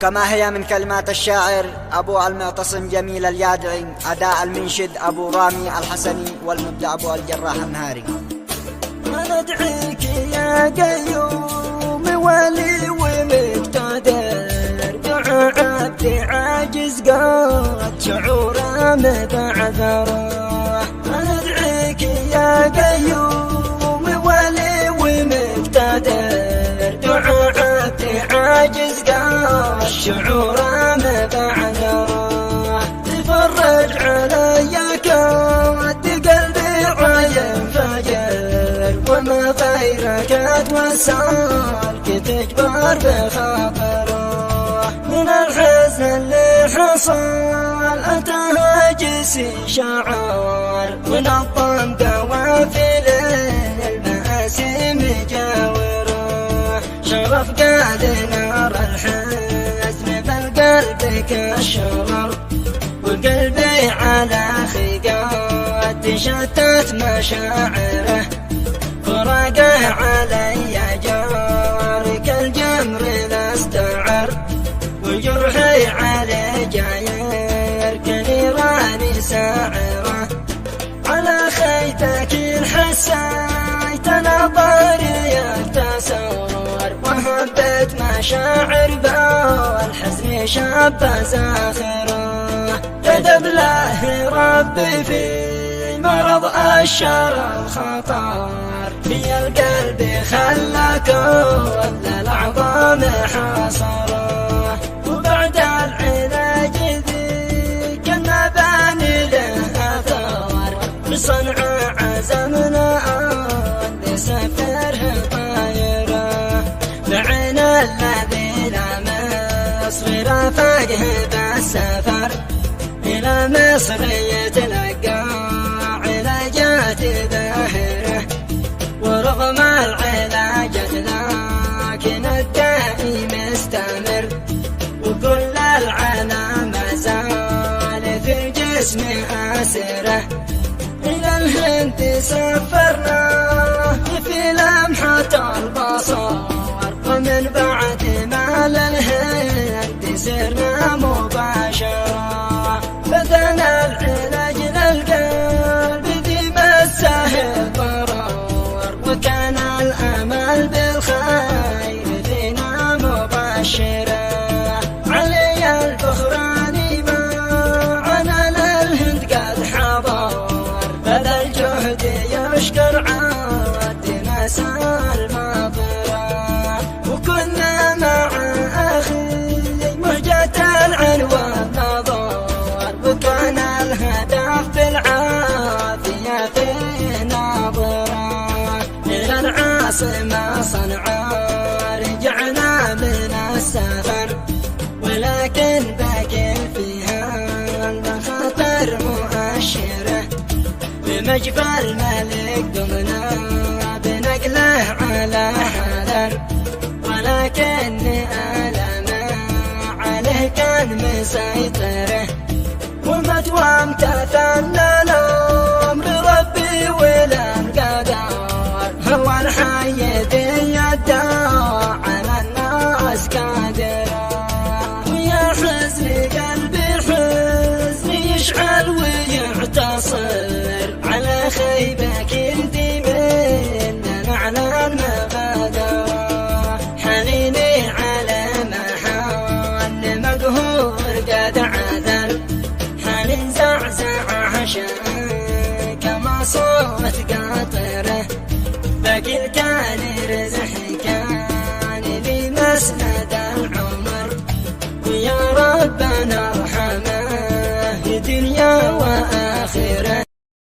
كما هي من كلمات الشاعر أبو المعتصم جميل اليادعي، أداء المنشد أبو رامي الحسني، والمبدع أبو الجراح النهاري. ندعيك يا قيوم ولي ومقتدر، دعاء عبد عاجز قد شعوره مبعثره. ندعيك يا قيوم ولي ومقتدر، دعاء عبد عاجز قد شعوره مبعثره. تفرج علي كاد قلبي عايم فجر، وما غيرك اتوسلك تجبر بخاطره. من الحزن اللي حصل اتهاجسي شعار، من الضم قوافل المآسي مجاوره. شرف قاد نار الحزن بالقلب كالشرر، وقلبي على خيقات تشتت مشاعره. فراقه علي جار كالجمر لاستعر، وجرحي عليه جاير كنيران ساعره. على خيتك الحسيت نظري يتصور، وهبت مشاعر بالحزن شاب زاخره. كتب له ربي في مرض الشر الخطر، في القلب خلى كل العظام حاصره. وبعد العلاج ذيك النباني له اثار، بصنعاء عزمنا ان نسافره طايره. بعين الذي لم يصغر فقه بالسفر، إلى مصر يتلقى علاجات ظاهرة. ورغم العلاجات لكن الداعي مستمر، وكل العنا ما زال في الجسم آسرة. إلى الهند سافرنا في لمحة البصر، ومن بعد ما للهند سرنا مباشرة. بدنا العلاج للقلب ذي مسه الضرر، وكان الأمل بالخير فينا مبشرا. علي الفخراني معنا للهند قد حضر، بذل الجهد يشكر عاد مسار المطره. وكنا مع أخي مهجة العنوان نظر، وكان الهدف بالعافية في ناظرة. إلى العاصمة صنعاء رجعنا من السفر، ولكن باقي فيها المخاطر مؤشرة. بمجفى الملك دمنا بنقله على حذر، ولكن ألمه عليه كان مسيطره. ومدوى امتثل الأمر ربي والقدر، هو الحي بيده على الناس قادر. ويا حزن قلبي حزن يشعل ويعتصر، على خيبك يهدي مننا على المغادرة. حنيني على محن مقهور قد عذر، حنين زعزع عشان كما صوت قاطره. باقي كان رزح كان لي مسند العمر، ويا ربنا ارحمه دنيا واخره.